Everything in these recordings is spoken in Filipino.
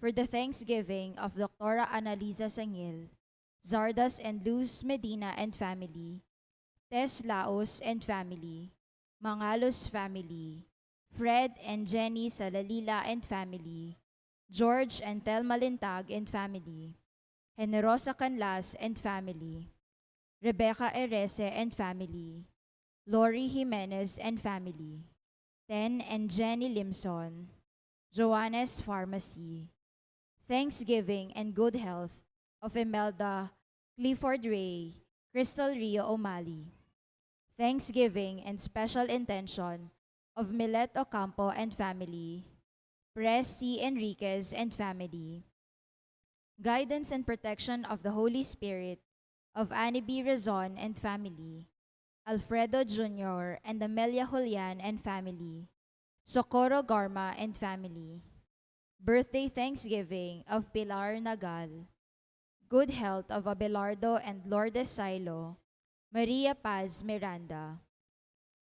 for the thanksgiving of Dr. Annalisa Sangil, Zardas and Luz Medina and family, Tess Laos and family, Mangalos family, Fred and Jenny Salalila and family, George and Telma Lintag and family, Generosa Canlas and family, Rebecca Erese and family, Lori Jimenez and family, Ten and Jenny Limson, Joannes Pharmacy, Thanksgiving and good health of Imelda Clifford Ray, Crystal Rio O'Malley, Thanksgiving and special intention of Milet Ocampo and family, Pres C. Enriquez and family, guidance and protection of the Holy Spirit of Annie B. Rezon and family, Alfredo Jr. and Amelia Julian and family, Socorro Garma and family, birthday thanksgiving of Pilar Nagal, good health of Abelardo and Lourdes Silo, Maria Paz Miranda,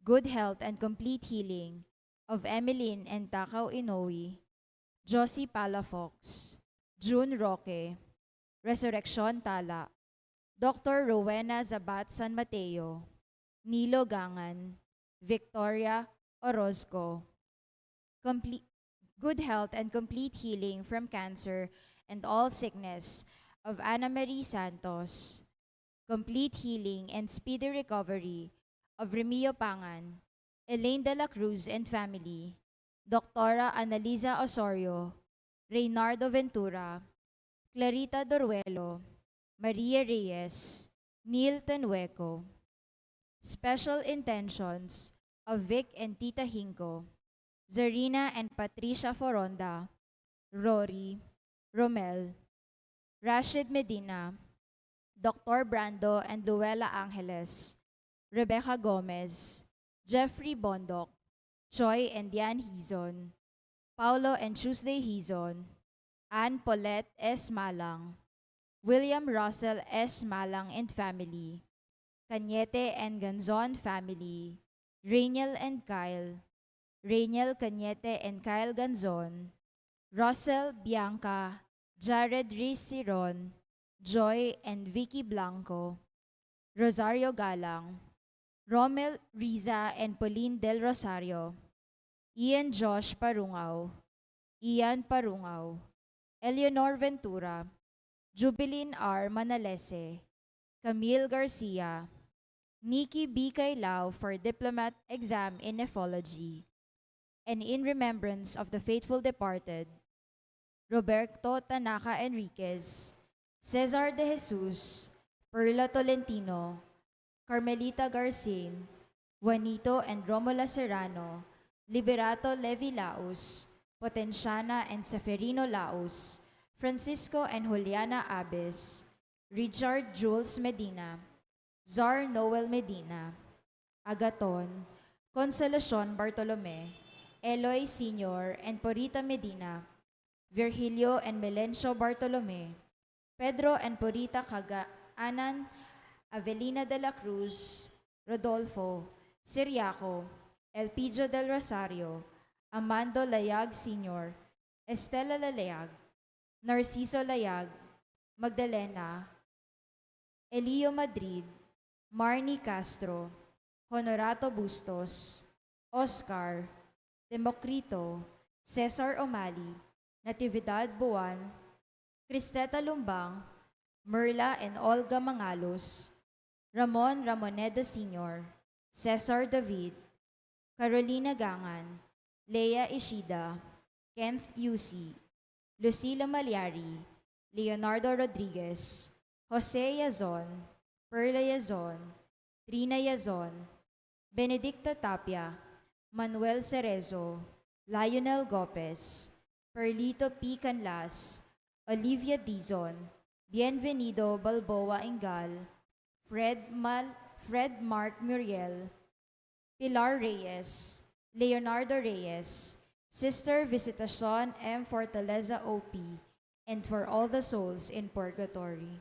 good health and complete healing of Emeline and Takaw Inoue, Josie Palafox, June Roque, Resurrection Tala, Dr. Rowena Zabat San Mateo, Nilo Gangan, Victoria Orozco, good health and complete healing from cancer and all sickness of Ana Marie Santos, complete healing and speedy recovery of Remio Pangan, Elaine de la Cruz and family, Dr. Annalisa Osorio, Reynardo Ventura, Clarita Doruelo, Maria Reyes, Neil Tenueco, special intentions of Vic and Tita Hinko, Zarina and Patricia Foronda, Rory, Romel, Rashid Medina, Dr. Brando and Luella Angeles, Rebecca Gomez, Jeffrey Bondok, Choi and Diane Hizon, Paulo and Tuesday Hizon, Anne Paulette S. Malang, William Russell S. Malang and family, Cañete and Ganzon family, Rainiel and Kyle, Rainiel Cañete and Kyle Ganzon, Russell Bianca, Jared Risiron, Joy and Vicky Blanco, Rosario Galang, Romel Riza and Pauline Del Rosario, Ian Josh Parungaw, Ian Parungaw, Eleanor Ventura, Jubilin R. Manalese, Camille Garcia, Nikki B. Kailao for diplomat exam in nephrology, and in remembrance of the faithful departed, Roberto Tanaka Enriquez, Cesar de Jesus, Perla Tolentino, Carmelita Garcin, Juanito and Romola Serrano, Liberato Levi Laos, Potenciana and Seferino Laos, Francisco and Juliana Abes, Richard Jules Medina, Zar Noel Medina, Agaton, Consolacion Bartolome, Eloy Sr. and Porita Medina, Virgilio and Melencio Bartolome, Pedro and Porita Cagaanan, Avelina de la Cruz, Rodolfo, Siriaco, Elpidio del Rosario, Amando Layag Sr., Estela Lalayag, Narciso Layag, Magdalena, Elio Madrid, Marnie Castro, Honorato Bustos, Oscar, Democrito, Cesar O'Malley, Natividad Buwan, Cristeta Lumbang, Merla and Olga Mangalos, Ramon Ramoneda Sr., Cesar David, Carolina Gangan, Leia Ishida, Kenneth Yusi, Lucila Malyari, Leonardo Rodriguez, Jose Yazon, Perla Yazon, Trina Yazon, Benedicta Tapia, Manuel Cerezo, Lionel Gopez, Perlito P. Canlas, Olivia Dizon, Bienvenido Balboa Ingal, Fred Mark Muriel, Pilar Reyes, Leonardo Reyes, Sister Visitacion M. Fortaleza OP, and for all the souls in purgatory.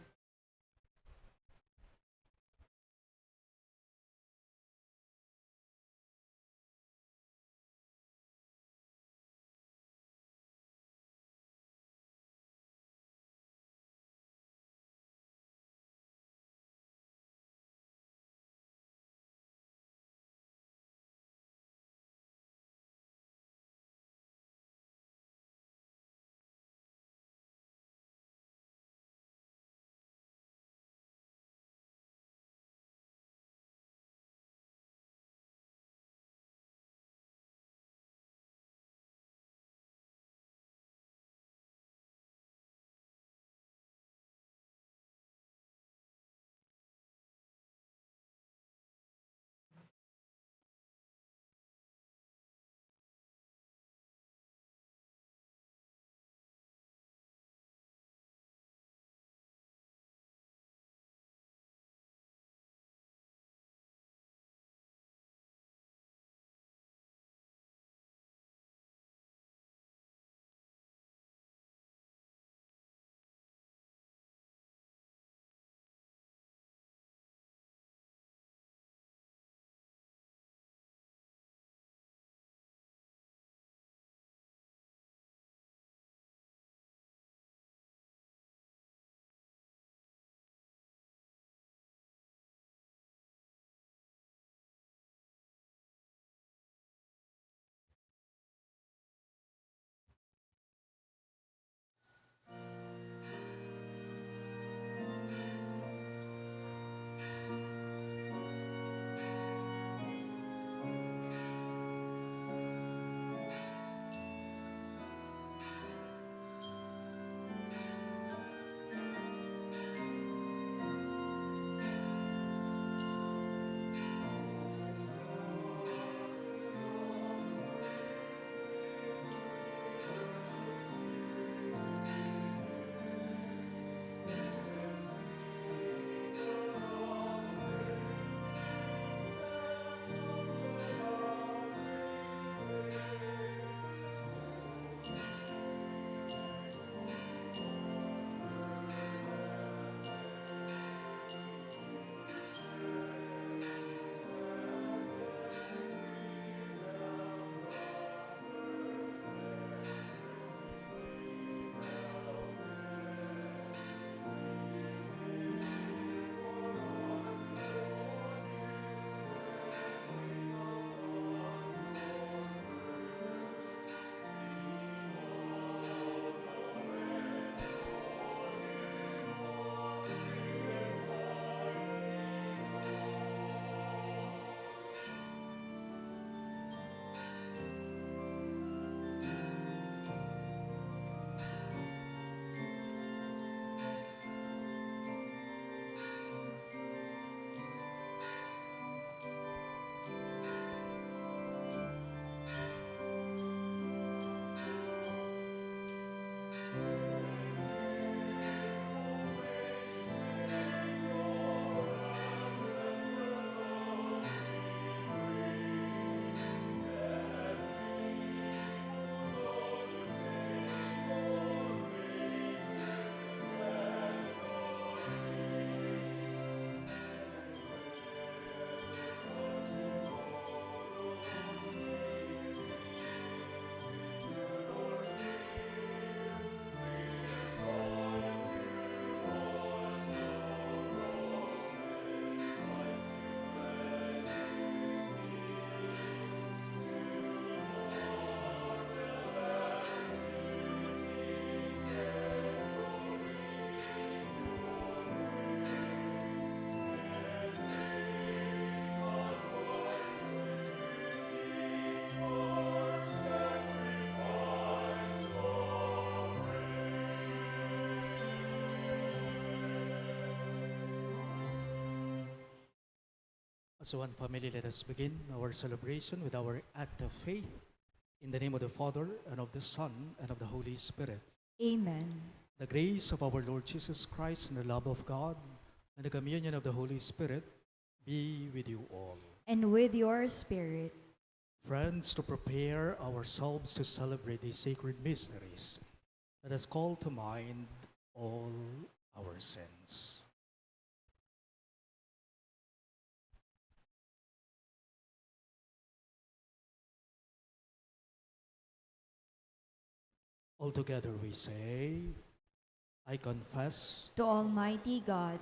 As one family, let us begin our celebration with our act of faith. In the name of the Father, and of the Son, and of the Holy Spirit. Amen. The grace of our Lord Jesus Christ, and the love of God, and the communion of the Holy Spirit be with you all. And with your spirit. Friends, to prepare ourselves to celebrate these sacred mysteries, let us call to mind all our sins. Altogether we say, I confess To Almighty God,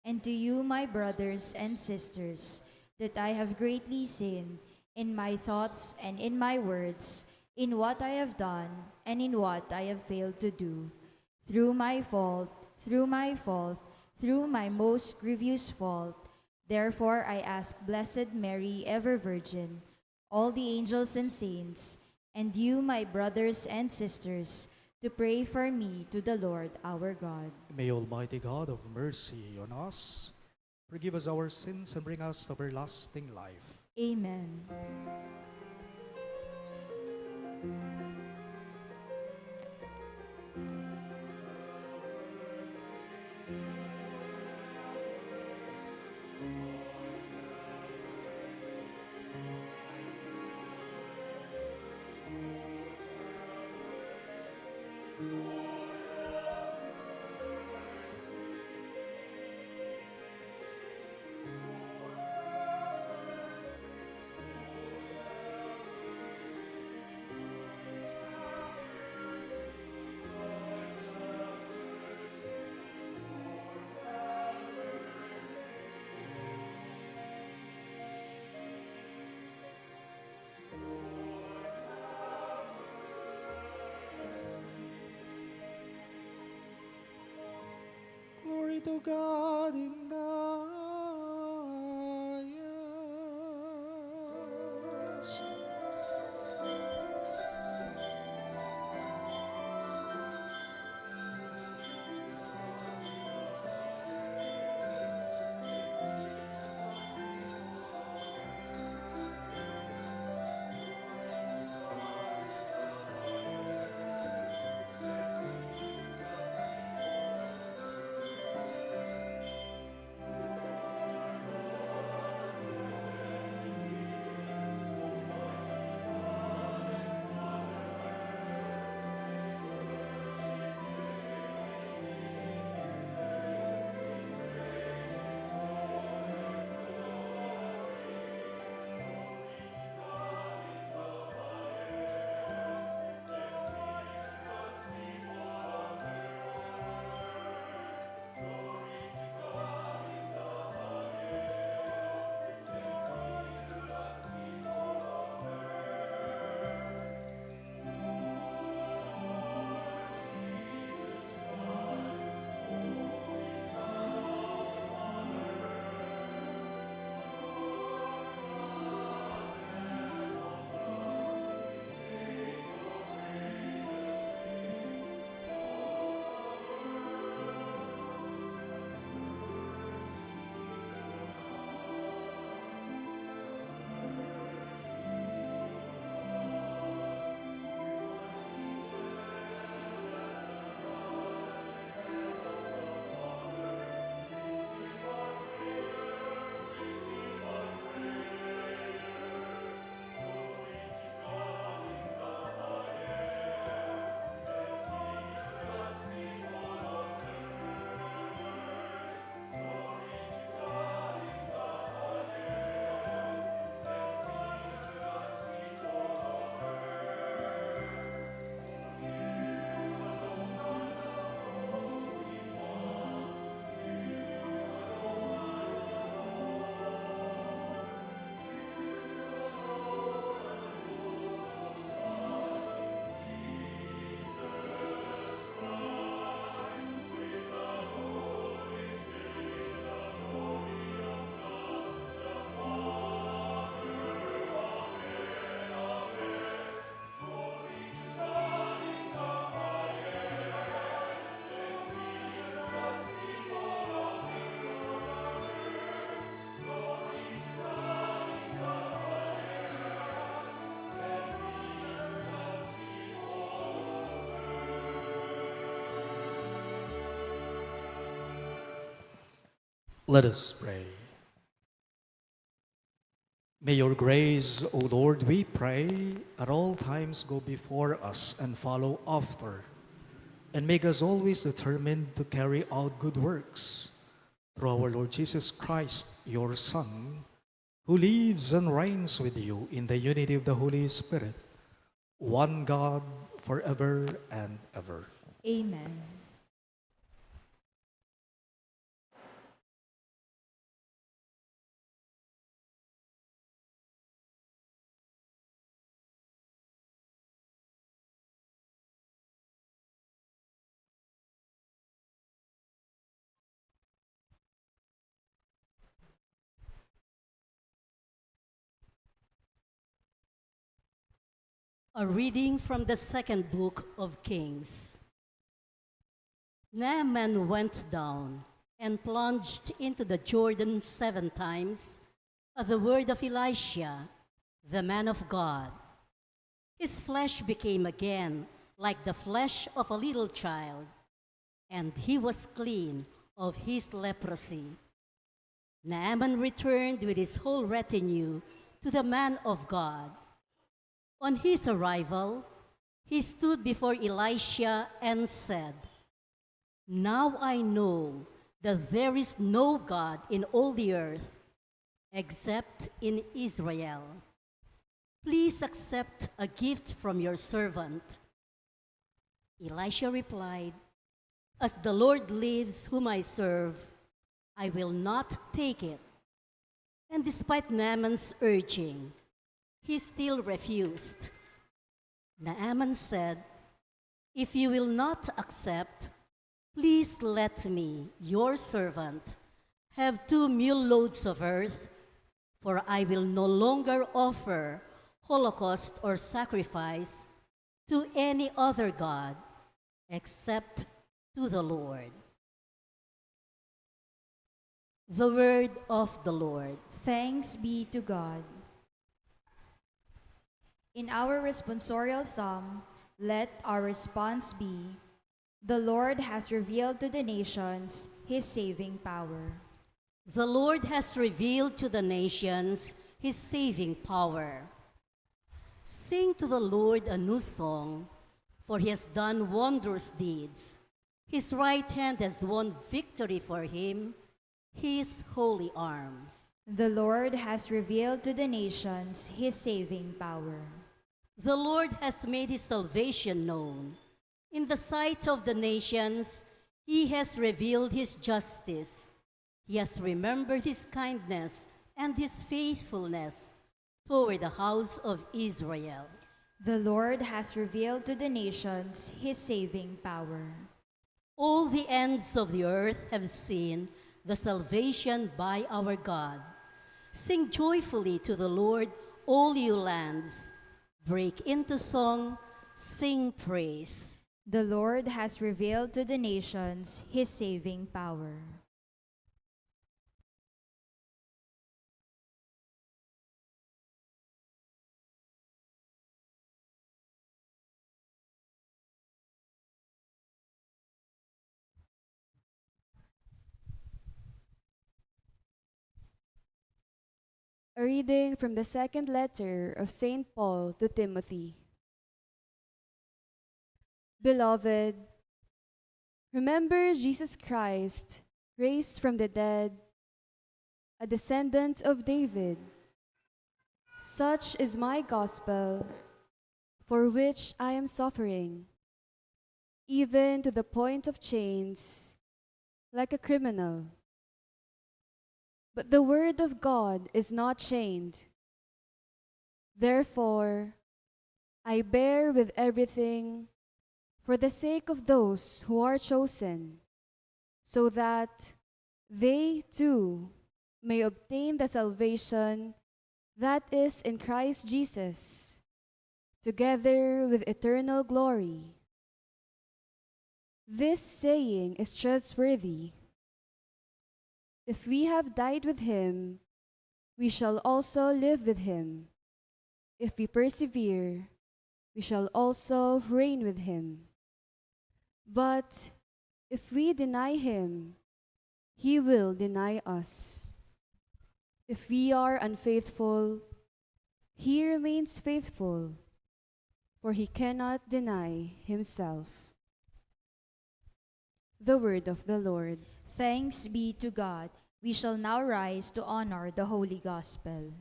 and to you, my brothers and sisters, that I have greatly sinned in my thoughts and in my words, in what I have done and in what I have failed to do. Through my fault, through my most grievous fault. Therefore I ask Blessed Mary, ever Virgin, all the angels and saints, and you, my brothers and sisters, to pray for me to the Lord our God. May Almighty God of mercy on us, forgive us our sins and bring us to everlasting life. Amen. Glory to God in the highest. Let us pray. May your grace, O Lord, we pray, at all times go before us and follow after, and make us always determined to carry out good works. Through our Lord Jesus Christ, your Son, who lives and reigns with you in the unity of the Holy Spirit, one God, forever and ever. Amen. A reading from the second book of Kings. Naaman went down and plunged into the Jordan 7 times at the word of Elisha, the man of God. His flesh became again like the flesh of a little child, and he was clean of his leprosy. Naaman returned with his whole retinue to the man of God. On his arrival, he stood before Elisha and said, "Now I know that there is no God in all the earth except in Israel. Please accept a gift from your servant." Elisha replied, "As the Lord lives whom I serve, I will not take it." And despite Naaman's urging, he still refused. Naaman said, "If you will not accept, please let me, your servant, have 2 mule loads of earth, for I will no longer offer holocaust or sacrifice to any other god except to the Lord." The word of the Lord. Thanks be to God. In our responsorial psalm, let our response be, "The Lord has revealed to the nations his saving power." The Lord has revealed to the nations his saving power. Sing to the Lord a new song, for he has done wondrous deeds. His right hand has won victory for him, his holy arm. The Lord has revealed to the nations his saving power. The Lord has made his salvation known. In the sight of the nations, he has revealed his justice. He has remembered his kindness and his faithfulness toward the house of Israel. The Lord has revealed to the nations his saving power. All the ends of the earth have seen the salvation by our God. Sing joyfully to the Lord, all you lands. Break into song, sing praise. The Lord has revealed to the nations his saving power. A reading from the second letter of St. Paul to Timothy. Beloved, remember Jesus Christ, raised from the dead, a descendant of David. Such is my gospel, for which I am suffering, even to the point of chains, like a criminal. But the word of God is not chained. Therefore, I bear with everything for the sake of those who are chosen, so that they too may obtain the salvation that is in Christ Jesus, together with eternal glory. This saying is trustworthy. If we have died with him, we shall also live with him. If we persevere, we shall also reign with him. But if we deny him, He will deny us. If we are unfaithful, He remains faithful, for He cannot deny Himself. The word of the Lord. Thanks be to God. We shall now rise to honor the Holy Gospel.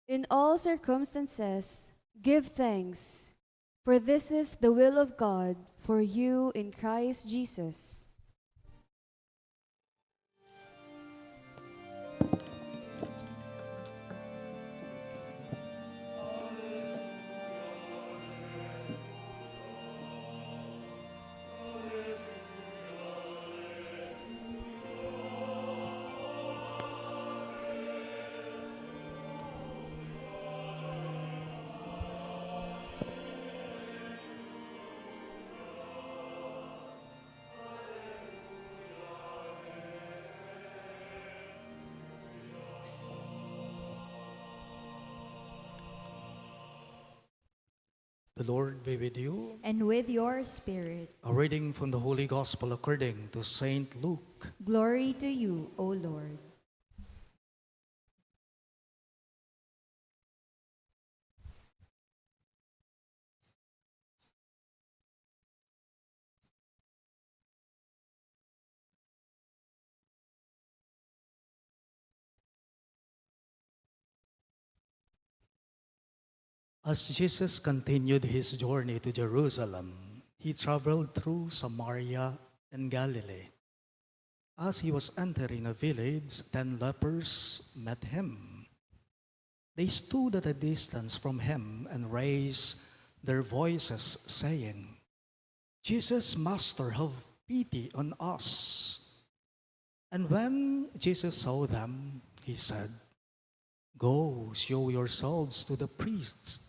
In all circumstances, give thanks, for this is the will of God for you in Christ Jesus. The Lord be with you. And with your spirit, A reading from the Holy Gospel according to Saint Luke. glory to you, O Lord. As Jesus continued his journey to Jerusalem, he traveled through Samaria and Galilee. As he was entering a village, 10 lepers met him. They stood at a distance from him and raised their voices, saying, "Jesus, Master, have pity on us." And when Jesus saw them, he said, "Go, show yourselves to the priests."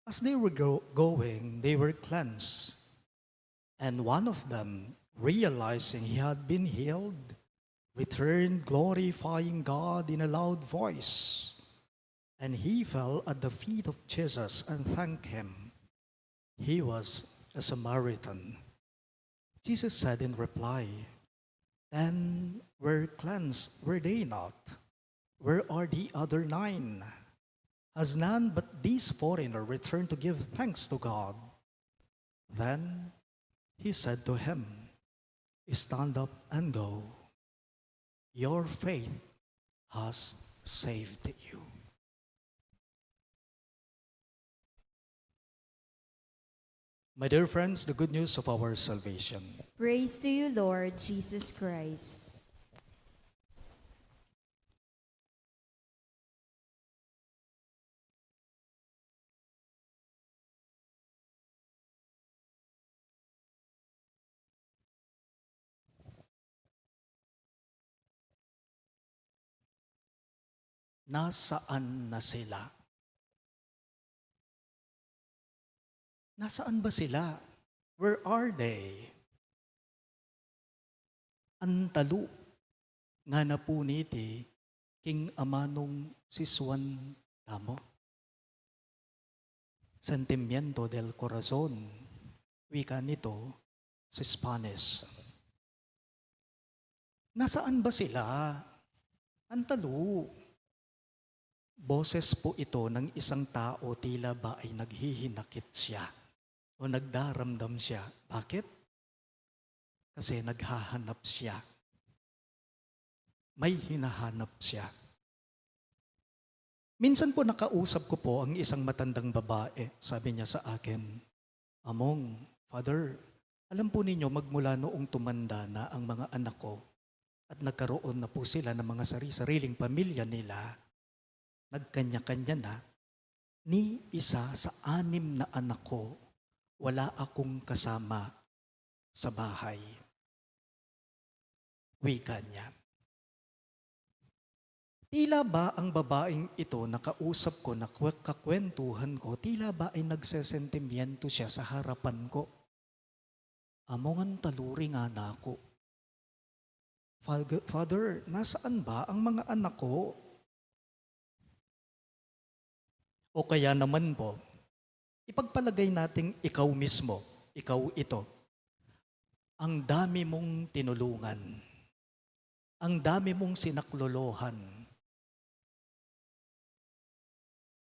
As they were going, they were cleansed. And one of them, realizing he had been healed, returned glorifying God in a loud voice. And he fell at the feet of Jesus and thanked him. He was a Samaritan. Jesus said in reply, "Then were cleansed, were they not? Where are the other 9? Has none but these foreigners returned to give thanks to God?" Then he said to him, "Stand up and go. Your faith has saved you." My dear friends, the good news of our salvation. Praise to you, Lord Jesus Christ. Nasaan na sila? Nasaan ba sila? Where are they? Antalo nga napuniti king amanong siswan tamo. Sentimiento del corazon. Wika nito sa Spanish. Nasaan ba sila? Antalo. Boses po ito ng isang tao tila ba ay naghihinakit siya o nagdaramdam siya. Bakit? Kasi naghahanap siya. May hinahanap siya. Minsan po nakausap ko po ang isang matandang babae. Sabi niya sa akin, "Among, Father, alam po ninyo magmula noong tumanda na ang mga anak ko at nagkaroon na po sila ng mga sariling pamilya nila, nagkanya-kanya na, Ni isa sa 6 na anak ko, wala akong kasama sa bahay. Wika niya. Tila ba ang babaeng ito na kausap ko, na kakwentuhan ko, tila ba ay nagsesentimiento siya sa harapan ko? Amongan taluri nga na ako. Father, nasaan ba ang mga anak ko? O kaya naman po, ipagpalagay nating ikaw mismo, ikaw ito. Ang dami mong tinulungan. Ang dami mong sinaklolohan.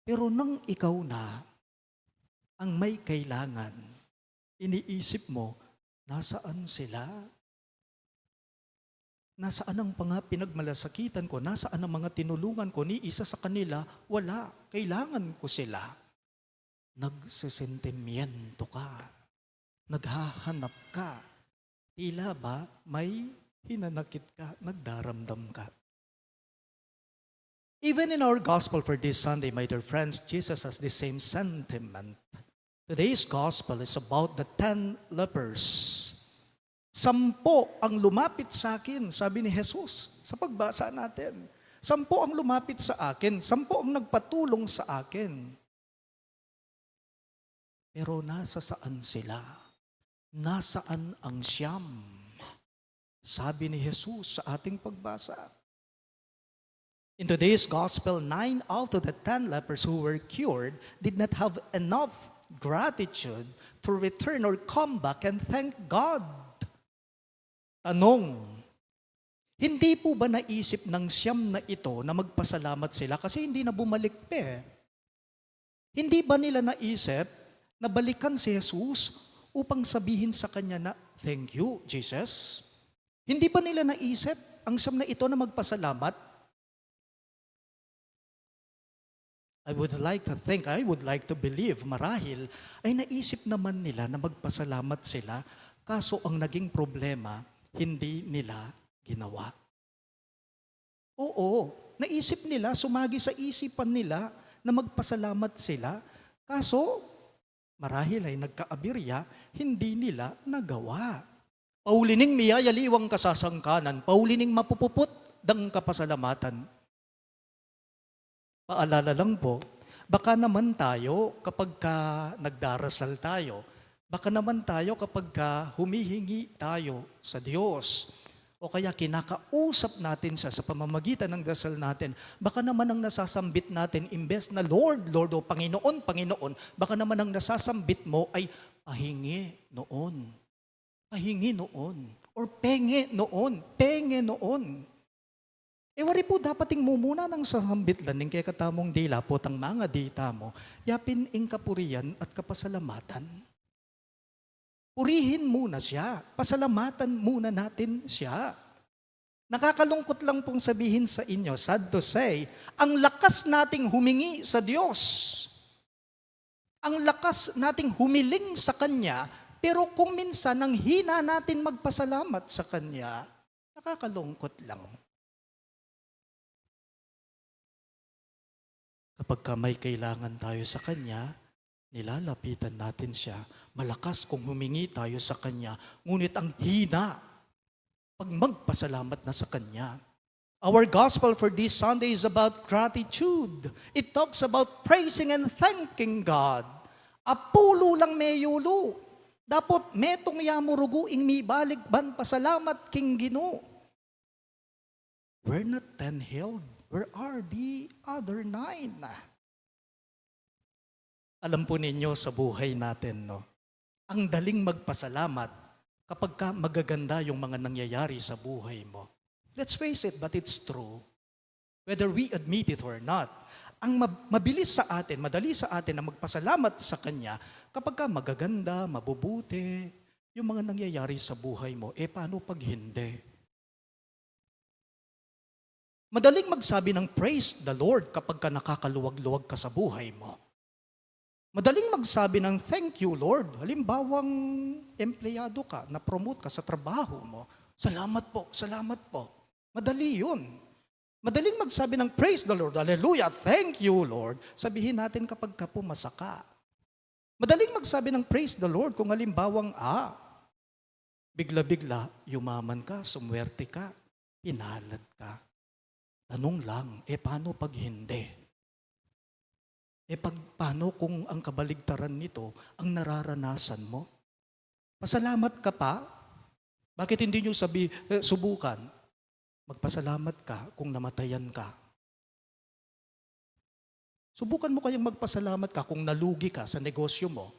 Pero nang ikaw na ang may kailangan, iniisip mo, nasaan sila? Nasaan ang pinagmalasakitan ko? Nasaan ang mga tinulungan ko? Ni isa sa kanila, wala. Kailangan ko sila. Nagsesentimiento ka. Naghahanap ka. Tila ba may hinanakit ka, nagdaramdam ka. Even in our gospel for this Sunday, my dear friends, Jesus has the same sentiment. Today's gospel is about the 10 lepers. 10 ang lumapit sa akin, sabi ni Jesus sa pagbasa natin. 10 ang lumapit sa akin, 10 ang nagpatulong sa akin. Pero nasa saan sila? Nasaan ang 9? Sabi ni Jesus sa ating pagbasa. In today's gospel, 9 out of the 10 lepers who were cured did not have enough gratitude to return or come back and thank God. Tanong, hindi po ba naisip ng 9 na ito na magpasalamat sila kasi hindi na bumalik pa eh? Hindi ba nila naisip na balikan si Jesus upang sabihin sa kanya na, thank you, Jesus? Hindi ba nila naisip ang 9 na ito na magpasalamat? I would like to believe, marahil, ay naisip naman nila na magpasalamat sila, kaso ang naging problema, hindi nila ginawa. Oo, naisip nila, sumagi sa isipan nila na magpasalamat sila, kaso marahil ay nagkaabirya, hindi nila nagawa. Paulining miyayaliwang kasasangkanan, paulining mapupuput dang kapasalamatan. Paalala lang po, baka naman tayo kapag nagdarasal tayo, baka naman tayo kapag humihingi tayo sa Diyos, o kaya kinakausap natin siya sa pamamagitan ng dasal natin, baka naman ang nasasambit natin, imbes na Lord, Lord, o Panginoon, Panginoon, baka naman ang nasasambit mo ay pahingi noon, or penge noon. Wari po dapating mumuna ng sasambit laning kaya katamong dila po tang mga dita mo, yapin ing kapurian at kapasalamatan. Purihin muna siya, pasalamatan muna natin siya. Nakakalungkot lang pong sabihin sa inyo, sad to say, ang lakas nating humingi sa Diyos, ang lakas nating humiling sa Kanya, pero kung minsan ang hina natin magpasalamat sa Kanya, nakakalungkot lang. Kapag may kailangan tayo sa Kanya, nilalapitan natin siya. Malakas kung humingi tayo sa Kanya, ngunit ang hina pag magpasalamat na sa Kanya. Our gospel for this Sunday is about gratitude. It talks about praising and thanking God. Apulo lang mayulo. Dapat metong yamurugu ing mibalik ban pasalamat king Ginoo. We're not 10 held. Where are the other 9? Alam po ninyo sa buhay natin, no? Ang daling magpasalamat kapag magaganda yung mga nangyayari sa buhay mo. Let's face it, but it's true. Whether we admit it or not, ang mabilis sa atin, madali sa atin na magpasalamat sa Kanya kapag magaganda, mabubuti, yung mga nangyayari sa buhay mo, paano pag hindi? Madaling magsabi ng praise the Lord kapag nakakaluwag-luwag ka sa buhay mo. Madaling magsabi ng thank you Lord. Halimbawang empleyado ka, na-promote ka sa trabaho mo. Salamat po, salamat po. Madali yun. Madaling magsabi ng praise the Lord, hallelujah, thank you Lord. Sabihin natin kapag ka pumasa ka. Madaling magsabi ng praise the Lord kung halimbawang bigla-bigla yumaman ka, sumwerte ka, pinalad ka. Tanong lang, paano pag hindi? Paano kung ang kabaligtaran nito ang nararanasan mo? Pasalamat ka pa? Bakit hindi nyo subukan? Magpasalamat ka kung namatayan ka. Subukan mo kayang magpasalamat ka kung nalugi ka sa negosyo mo.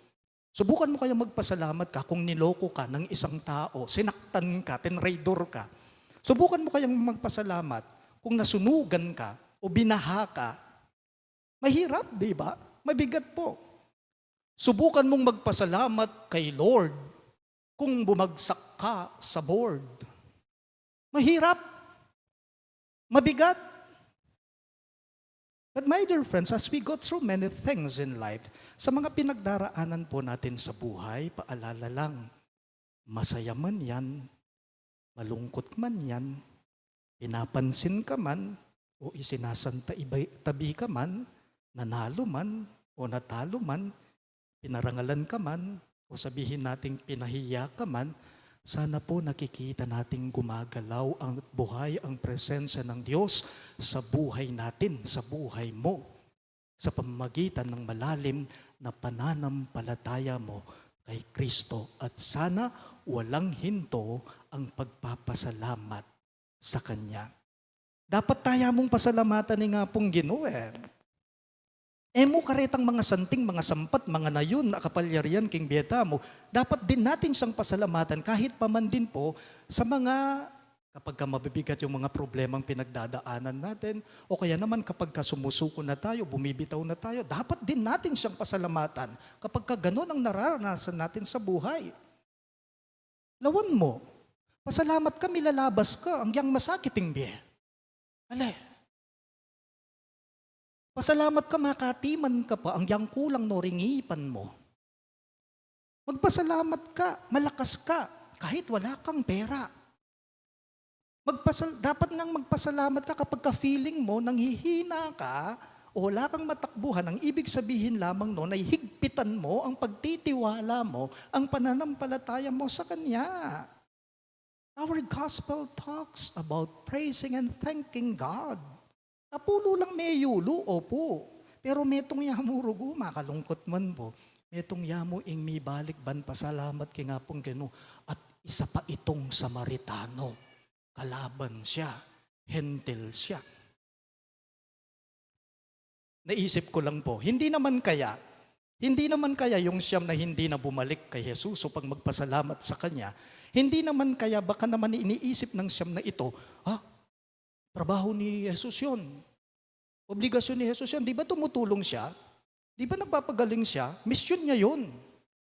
Subukan mo kayang magpasalamat ka kung niloko ka ng isang tao, sinaktan ka, tinraidor ka. Subukan mo kayang magpasalamat kung nasunugan ka o binaha ka. Mahirap, di ba? Mabigat po. Subukan mong magpasalamat kay Lord kung bumagsak ka sa board. Mahirap. Mabigat. But my dear friends, as we go through many things in life, sa mga pinagdaraanan po natin sa buhay, paalala lang, masaya man yan, malungkot man yan, pinapansin ka man, o isinasantabi ka man, nanalo man, o natalo man, pinarangalan ka man, o sabihin nating pinahiya ka man, sana po nakikita nating gumagalaw ang buhay, ang presensya ng Diyos sa buhay natin, sa buhay mo, sa pamamagitan ng malalim na pananampalataya mo kay Kristo. At sana walang hinto ang pagpapasalamat sa Kanya. Dapat tayo mong pasalamatan ni nga pong Ginoo mo karetang mga santing, mga sampat, mga nayon, nakapalyarian, king bieta mo, dapat din natin siyang pasalamatan kahit pa man din po sa mga, kapag ka mabibigat yung mga problemang pinagdadaanan natin, o kaya naman kapag ka sumusuko na tayo, bumibitaw na tayo, dapat din natin siyang pasalamatan kapag ka ganun ang nararanasan natin sa buhay. Lawan mo, pasalamat ka, milalabas ka, ang masakiting biye. Pasalamat ka, makatiman ka pa, ang kulang no ringipan mo. Magpasalamat ka, malakas ka, kahit wala kang pera. Dapat ngang magpasalamat ka kapag ka-feeling mo, nanghihina ka, o wala kang matakbuhan, ang ibig sabihin lamang noon ay higpitan mo ang pagtitiwala mo, ang pananampalataya mo sa Kanya. Our gospel talks about praising and thanking God. Apulo lang may yulo, opo. Pero metong yamurugo, makalungkot man po. Metong yamu ing may balik ban pasalamat kay nga pong Ginoo. At isa pa itong Samaritano. Kalaban siya. Hentil siya. Naisip ko lang po, hindi naman kaya yung siyam na hindi na bumalik kay Jesus upang magpasalamat sa Kanya, hindi naman kaya baka naman iniisip ng siyam na ito, trabaho ni Jesus yun. Obligasyon ni Jesus yun. Di ba tumutulong siya? Di ba nagpapagaling siya? Mission niya yun.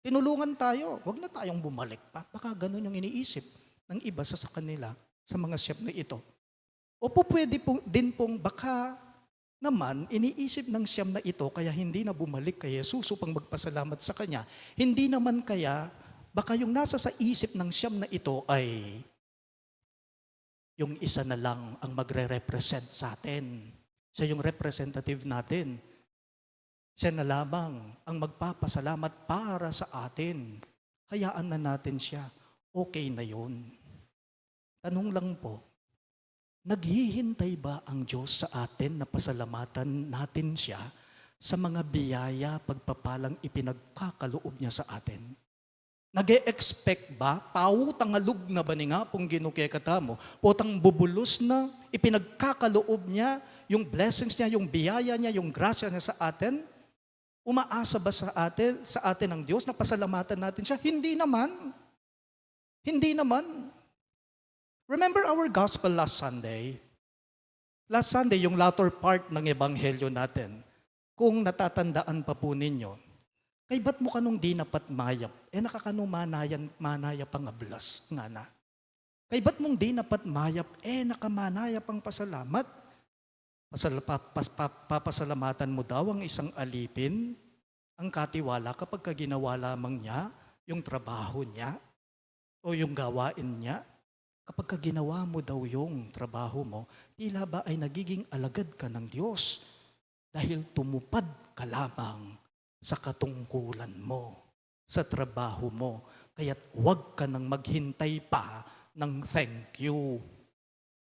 Tinulungan tayo. Huwag na tayong bumalik pa. Baka ganun yung iniisip ng iba sa kanila, sa mga siyam na ito. O po pwede din pong baka naman iniisip ng siyam na ito kaya hindi na bumalik kay Jesus upang magpasalamat sa Kanya. Hindi naman kaya baka yung nasa sa isip ng siyam na ito ay yung isa na lang ang magre-represent sa atin. Siya yung representative natin. Siya na lamang ang magpapasalamat para sa atin. Hayaan na natin siya. Okay na yun. Tanong lang po, naghihintay ba ang Diyos sa atin na pasalamatan natin siya sa mga biyaya, pagpapalang ipinagkakaloob niya sa atin? Nag-e-expect ba? Pautang alug na ba ni nga pong ginukekata mo? Potang bubulos na ipinagkakaloob niya, yung blessings niya, yung biyaya niya, yung grasya niya sa atin? Umaasa ba sa atin ng Diyos na pasalamatan natin siya? Hindi naman. Hindi naman. Remember our gospel last Sunday? Last Sunday, yung latter part ng ebanghelyo natin, kung natatandaan pa po ninyo, kay ba't mo kanong di napat mayap? Nakakano manaya pang ablas nga na. Kay ba't mong di napat mayap? Nakamanaya pang pasalamat. Papasalamatan mo daw ang isang alipin, ang katiwala kapag ginawa lamang niya yung trabaho niya o yung gawain niya. Kapag ka ginawa mo daw yung trabaho mo, tila ba ay nagiging alagad ka ng Diyos dahil tumupad ka lamang sa katungkulan mo, sa trabaho mo. Kaya't huwag ka nang maghintay pa ng thank you,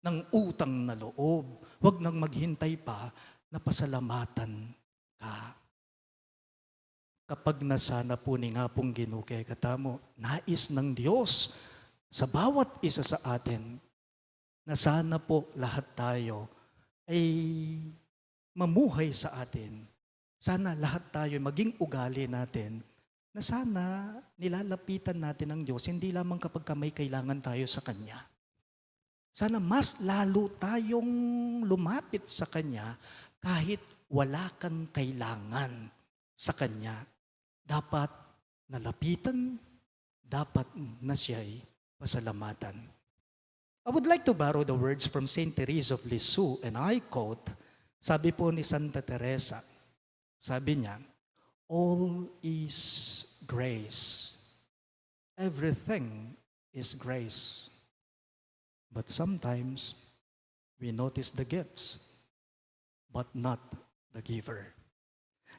ng utang na loob. Huwag nang maghintay pa na pasalamatan ka. Kapag nasana po ni nga pong ginuke katamo, nais ng Diyos sa bawat isa sa atin na sana po lahat tayo ay mamuhay sa atin. Sana lahat tayo maging ugali natin na sana nilalapitan natin ang Diyos hindi lamang kapag may kailangan tayo sa Kanya. Sana mas lalo tayong lumapit sa Kanya kahit wala kang kailangan sa Kanya. Dapat nalapitan, dapat na siya'y pasalamatan. I would like to borrow the words from Saint Therese of Lisieux, and I quote, sabi po ni Santa Teresa, sabi niya, all is grace. Everything is grace. But sometimes we notice the gifts, but not the giver.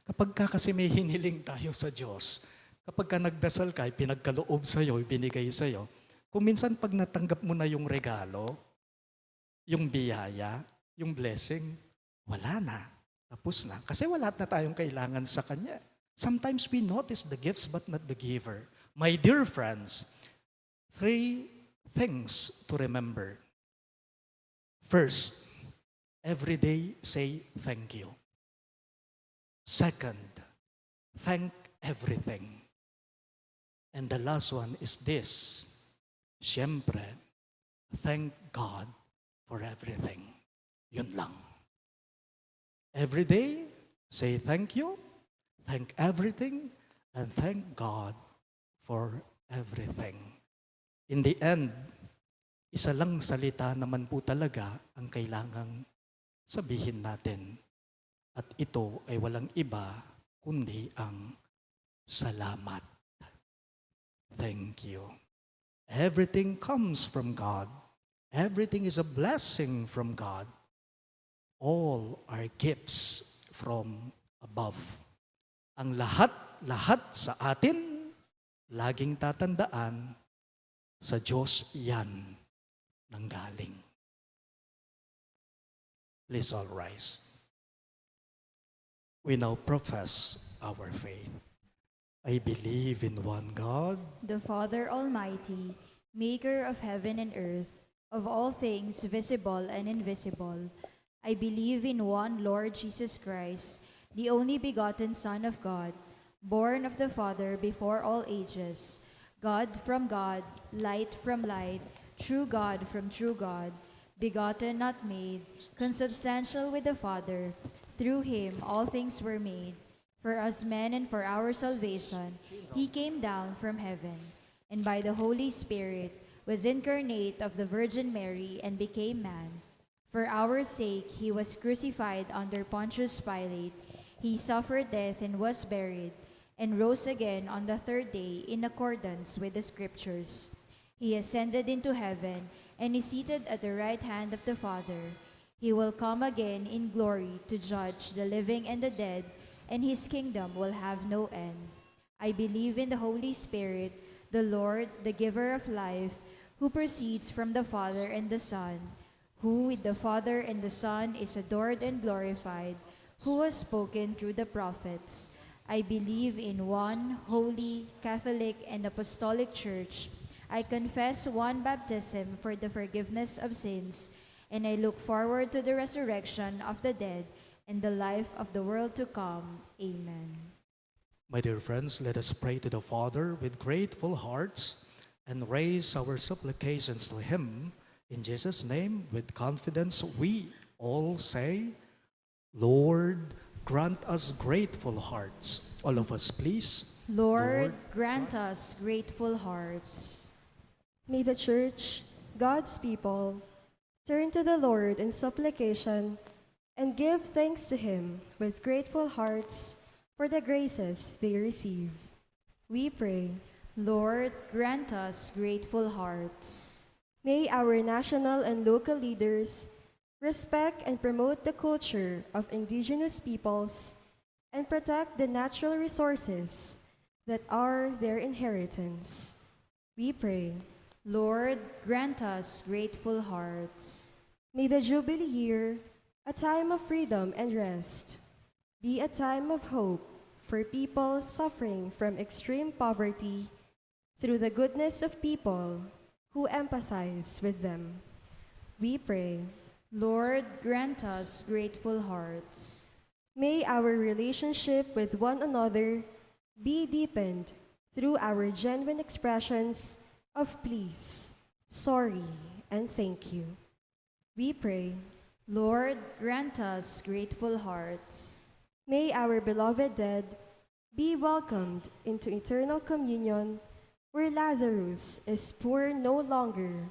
Kapag ka kasi may hiniling tayo sa Diyos, kapag ka nagdasal ka, pinagkaloob sa'yo, binigay sa'yo, kung minsan pag natanggap mo na yung regalo, yung biyaya, yung blessing, wala na. Tapos na. Kasi wala na tayong kailangan sa Kanya. Sometimes we notice the gifts but not the giver. My dear friends, 3 things to remember. First, every day say thank you. Second, thank everything. And the last one is this. Siyempre, thank God for everything. Yun lang. Every day, say thank you, thank everything, and thank God for everything. In the end, isa lang salita naman po talaga ang kailangang sabihin natin. At ito ay walang iba kundi ang salamat. Thank you. Everything comes from God. Everything is a blessing from God. All are gifts from above. Ang lahat sa atin, laging tatandaan, sa Diyos yan nanggaling. Please all rise. We now profess our faith. I believe in one God, the Father Almighty, maker of heaven and earth, of all things visible and invisible. I believe in one Lord Jesus Christ, the only begotten Son of God, born of the Father before all ages, God from God, light from light, true God from true God, begotten, not made, consubstantial with the Father. Through him all things were made. For us men and for our salvation, he came down from heaven, and by the Holy Spirit was incarnate of the Virgin Mary and became man. For our sake he was crucified under Pontius Pilate. He suffered death and was buried, and rose again on the third day in accordance with the Scriptures. He ascended into heaven and is seated at the right hand of the Father. He will come again in glory to judge the living and the dead, and his kingdom will have no end. I believe in the Holy Spirit, the Lord, the giver of life, who proceeds from the Father and the Son, who with the Father and the Son is adored and glorified, who has spoken through the prophets. I believe in one holy, Catholic, and Apostolic Church. I confess one baptism for the forgiveness of sins, and I look forward to the resurrection of the dead and the life of the world to come. Amen. my dear friends, let us pray to the Father with grateful hearts and raise our supplications to Him. In Jesus' name, with confidence, we all say, Lord, grant us grateful hearts. All of us, please. Lord, grant us grateful hearts. May the Church, God's people, turn to the Lord in supplication and give thanks to Him with grateful hearts for the graces they receive. We pray. Lord, grant us grateful hearts. May our national and local leaders respect and promote the culture of indigenous peoples and protect the natural resources that are their inheritance. We pray. Lord, grant us grateful hearts. May the Jubilee year, a time of freedom and rest, be a time of hope for people suffering from extreme poverty through the goodness of people who empathize with them. We pray. Lord, grant us grateful hearts. May our relationship with one another be deepened through our genuine expressions of please, sorry, and thank you. We pray. Lord, grant us grateful hearts. May our beloved dead be welcomed into eternal communion where Lazarus is poor no longer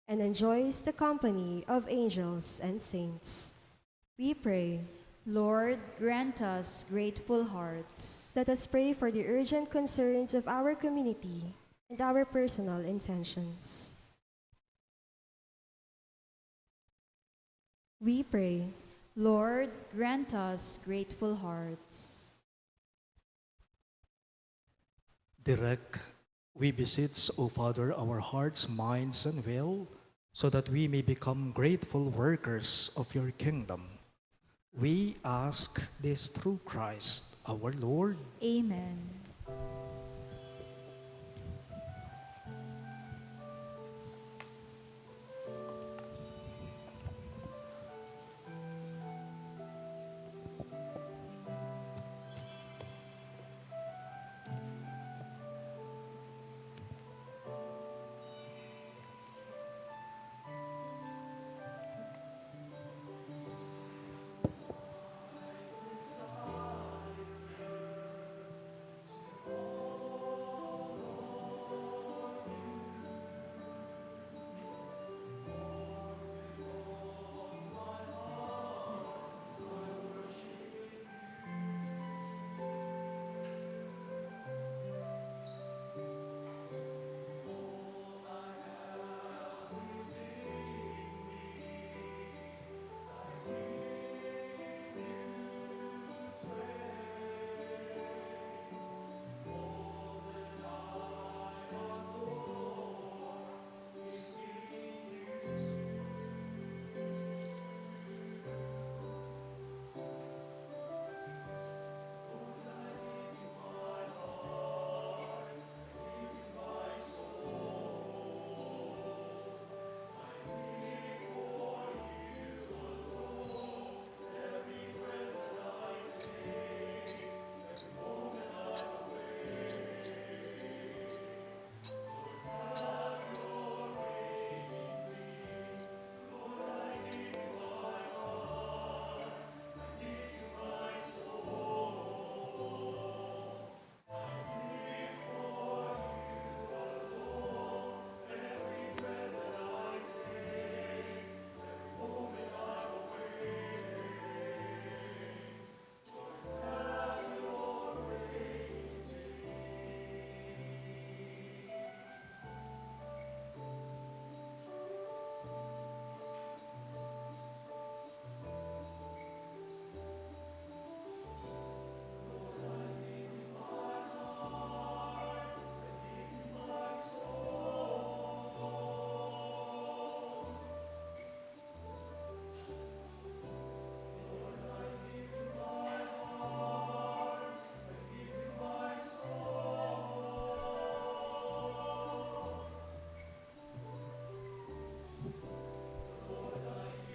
and enjoys the company of angels and saints. We pray. Lord, grant us grateful hearts. Let us pray for the urgent concerns of our community and our personal intentions. We pray. Lord, grant us grateful hearts. Direct, we beseech, O Father, our hearts, minds, and will, so that we may become grateful workers of your kingdom. We ask this through Christ, our Lord. Amen.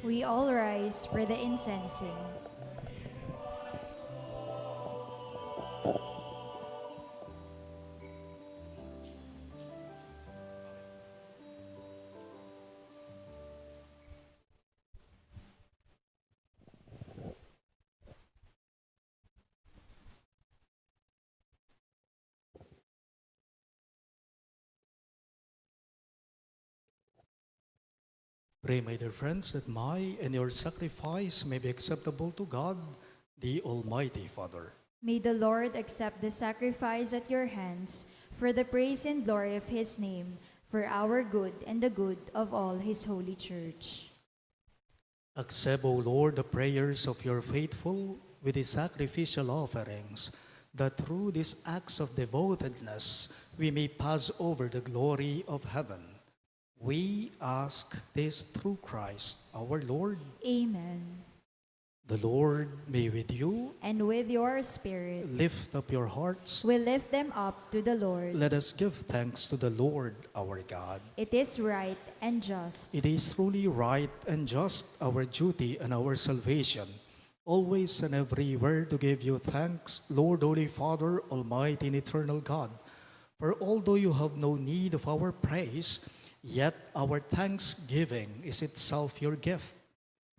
We all rise for the incensing. Pray, my dear friends, that my and your sacrifice may be acceptable to God, the Almighty Father. May the Lord accept the sacrifice at your hands for the praise and glory of his name, for our good and the good of all his holy church. Accept, O Lord, the prayers of your faithful with the sacrificial offerings, that through these acts of devotedness we may pass over the glory of heaven. We ask this through Christ our Lord. Amen. The Lord be with you. And with your spirit, Lift up your hearts. we lift them up to the Lord. Let us give thanks to the Lord our God. It is right and just. It is truly right and just, our duty and our salvation, always and everywhere to give you thanks, Lord, Holy Father, Almighty and eternal God. For although you have no need of our praise, yet our thanksgiving is itself your gift.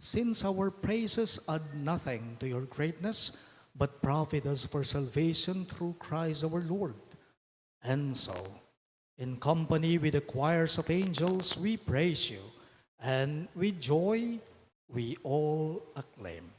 Since our praises add nothing to your greatness, but profit us for salvation through Christ our Lord. And so, in company with the choirs of angels, we praise you, and with joy we all acclaim.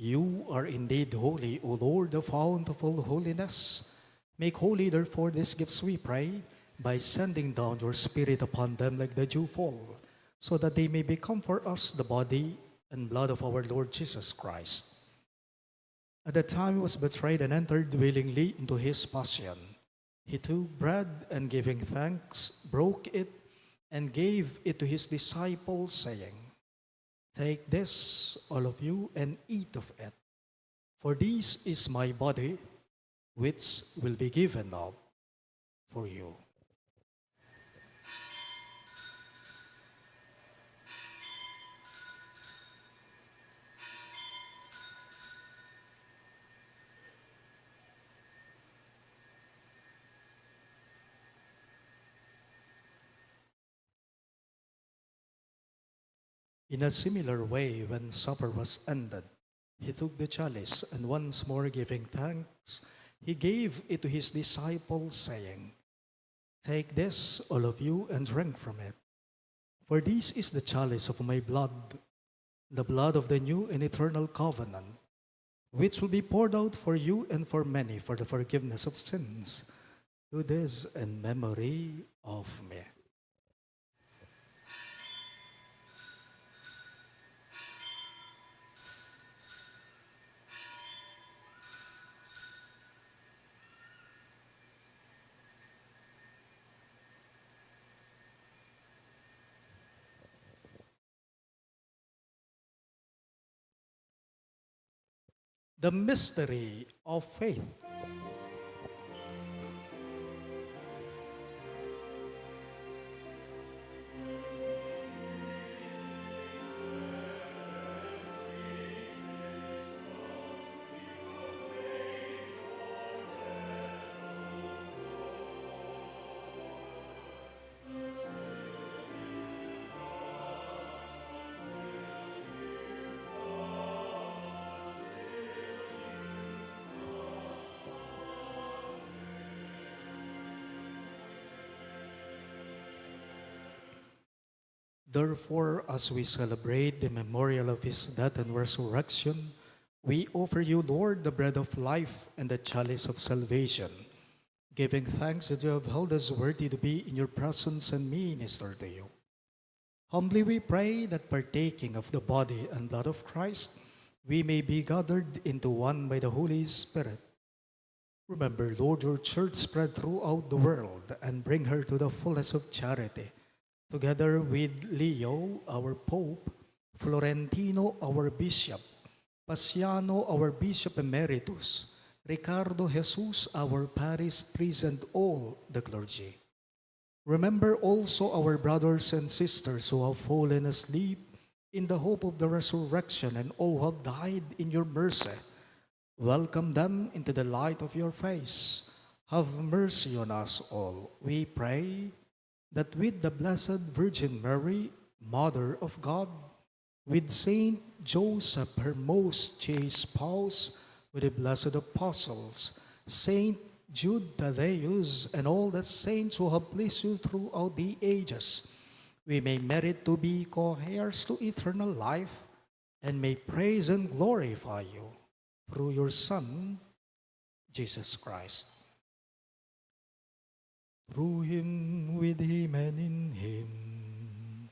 You are indeed holy, O Lord, the fount of all holiness. Make holy, therefore, these gifts, we pray, by sending down your Spirit upon them like the dewfall, so that they may become for us the body and blood of our Lord Jesus Christ. At the time he was betrayed and entered willingly into his passion, he took bread and giving thanks, broke it, and gave it to his disciples, saying, "Take this, all of you, and eat of it, for this is my body, which will be given up for you." In a similar way, when supper was ended, he took the chalice, and once more giving thanks, he gave it to his disciples, saying, "Take this, all of you, and drink from it. For this is the chalice of my blood, the blood of the new and eternal covenant, which will be poured out for you and for many for the forgiveness of sins. Do this in memory of me." The mystery of faith. Therefore, as we celebrate the memorial of his death and resurrection, We offer you, Lord, the bread of life and the chalice of salvation, giving thanks that you have held us worthy to be in your presence and minister to you. Humbly we pray that partaking of the body and blood of Christ, we may be gathered into one by the Holy Spirit. Remember, Lord, your church spread throughout the world and bring her to the fullness of charity, together with Leo, our Pope, Florentino, our Bishop, Pasiano, our Bishop Emeritus, Ricardo Jesus, our Parish priest, and all the clergy. Remember also our brothers and sisters who have fallen asleep in the hope of the resurrection and all who have died in your mercy. Welcome them into the light of your face. Have mercy on us all, we pray, that with the Blessed Virgin Mary, Mother of God, with Saint Joseph, her most chaste spouse, with the blessed apostles, Saint Jude, Thaddeus, and all the saints who have pleased you throughout the ages, we may merit to be co-heirs to eternal life and may praise and glorify you through your Son, Jesus Christ. Through him, with him, and in him,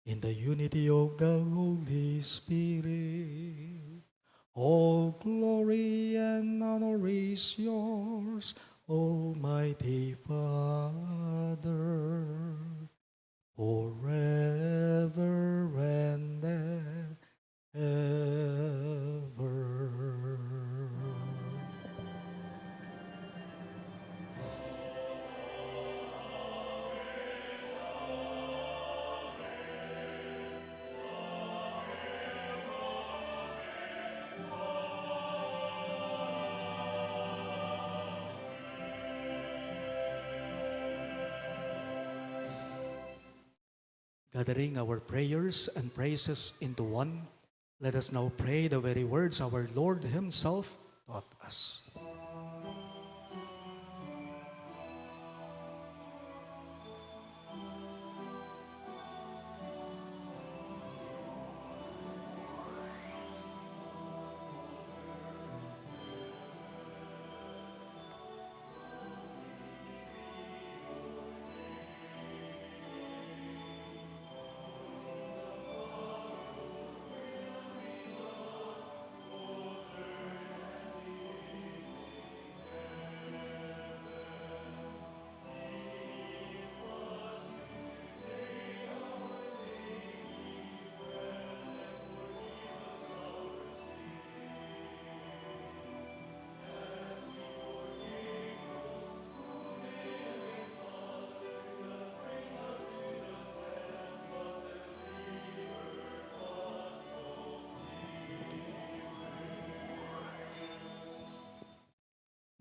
in the unity of the Holy Spirit, all glory and honor is yours, Almighty Father, forever and ever. Gathering our prayers and praises into one, let us now pray the very words our Lord himself taught us.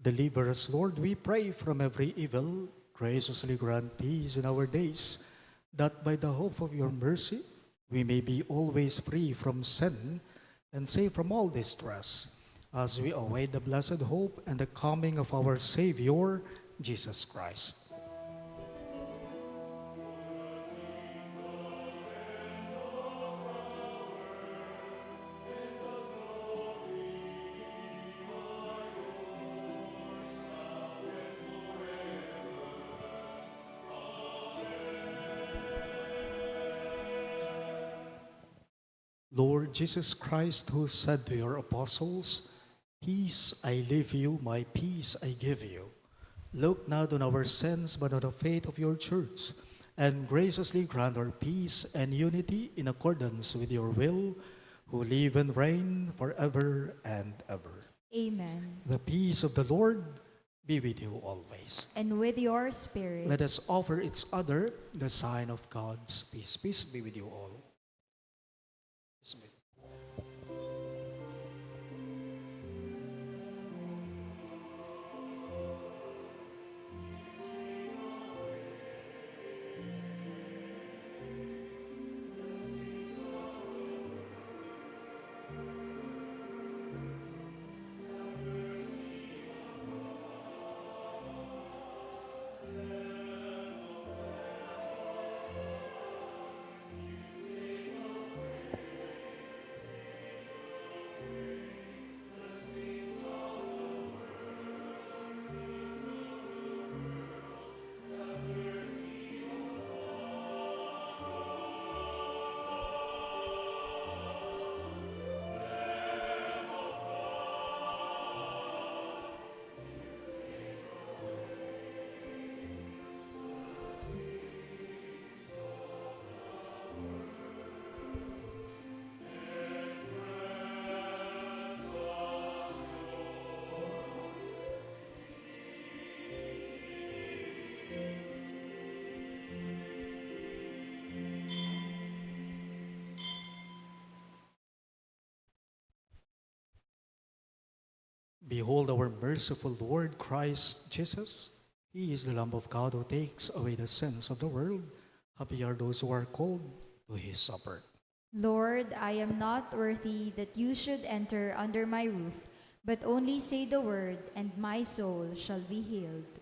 Deliver us, Lord, we pray, from every evil. Graciously grant peace in our days, that by the hope of your mercy we may be always free from sin and safe from all distress, as we await the blessed hope and the coming of our Savior, Jesus Christ. Lord Jesus Christ, who said to your apostles, "Peace I leave you, my peace I give you," look not on our sins, but on the faith of your church, and graciously grant our peace and unity in accordance with your will, who live and reign forever and ever. Amen. The peace of the Lord be with you always. And with your spirit. Let us offer each other the sign of God's peace. Peace be with you all. Peace be. Behold our merciful Lord Christ Jesus. He is the Lamb of God who takes away the sins of the world. Happy are those who are called to his supper. Lord, I am not worthy that you should enter under my roof, but only say the word, and my soul shall be healed.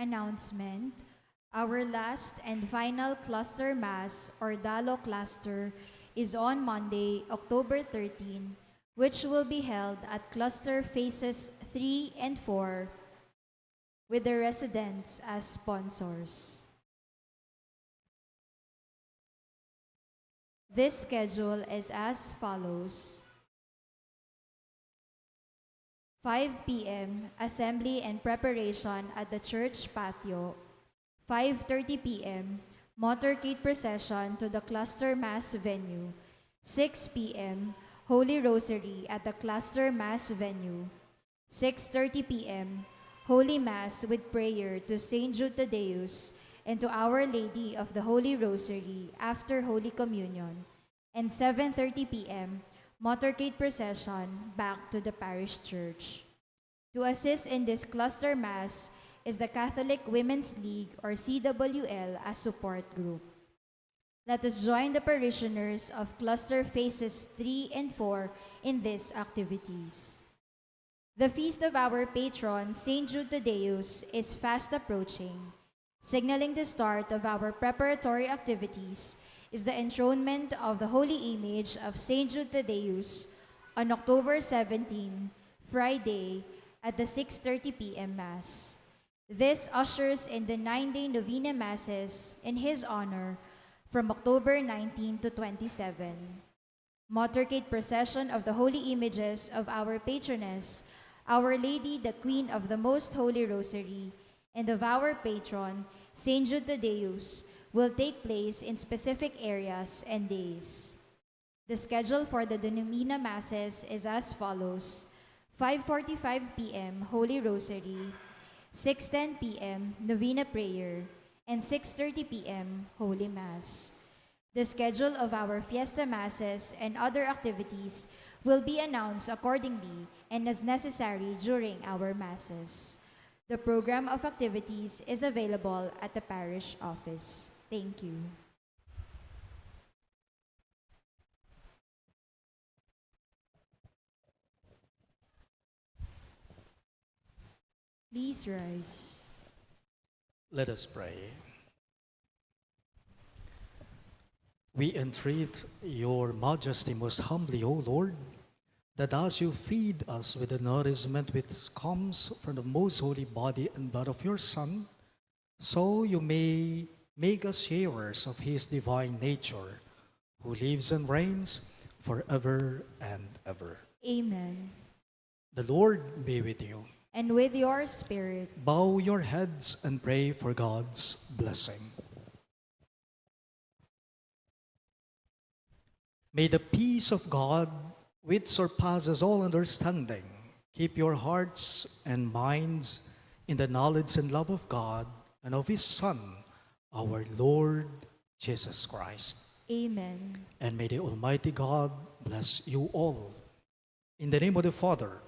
Announcement. Our last and final cluster mass or Dalo cluster is on Monday, October 13, which will be held at cluster phases 3 and 4 with the residents as sponsors. This schedule is as follows. 5 p.m. Assembly and preparation at the church patio. 5:30 p.m. Motorcade procession to the cluster mass venue. 6 p.m. Holy Rosary at the cluster mass venue. 6:30 p.m. Holy Mass with prayer to Saint Jude Thaddeus and to Our Lady of the Holy Rosary after Holy Communion. And 7:30 p.m. Motorcade procession back to the Parish Church. To assist in this cluster mass is the Catholic Women's League or CWL as support group. Let us join the parishioners of cluster phases 3 and 4 in these activities. The feast of our patron, Saint Jude Thaddeus, is fast approaching. Signaling the start of our preparatory activities is the enthronement of the holy image of Saint Jude Thaddeus on October 17, Friday, at the 6:30 p.m. Mass. This ushers in the 9-day novena masses in his honor from October 19 to 27. Motorcade procession of the holy images of our patroness, Our Lady, the Queen of the Most Holy Rosary, and of our patron, Saint Jude Thaddeus, will take place in specific areas and days. The schedule for the novena masses is as follows. 5:45 p.m. Holy Rosary, 6:10 p.m. Novena Prayer, and 6:30 p.m. Holy Mass. The schedule of our fiesta masses and other activities will be announced accordingly and as necessary during our masses. The program of activities is available at the parish office. Thank you. Please rise. Let us pray. We entreat your majesty most humbly, O Lord, that as you feed us with the nourishment which comes from the most holy body and blood of your Son, so you may make us sharers of his divine nature, who lives and reigns forever and ever. Amen. The Lord be with you. And with your spirit. Bow your heads and pray for God's blessing. May the peace of God, which surpasses all understanding, keep your hearts and minds in the knowledge and love of God and of his Son, our Lord Jesus Christ. Amen. And may the Almighty God bless you all. In the name of the Father,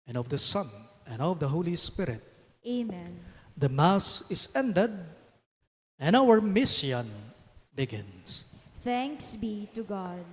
and of the Son, and of the Holy Spirit. Amen. The Mass is ended, and our mission begins. Thanks be to God.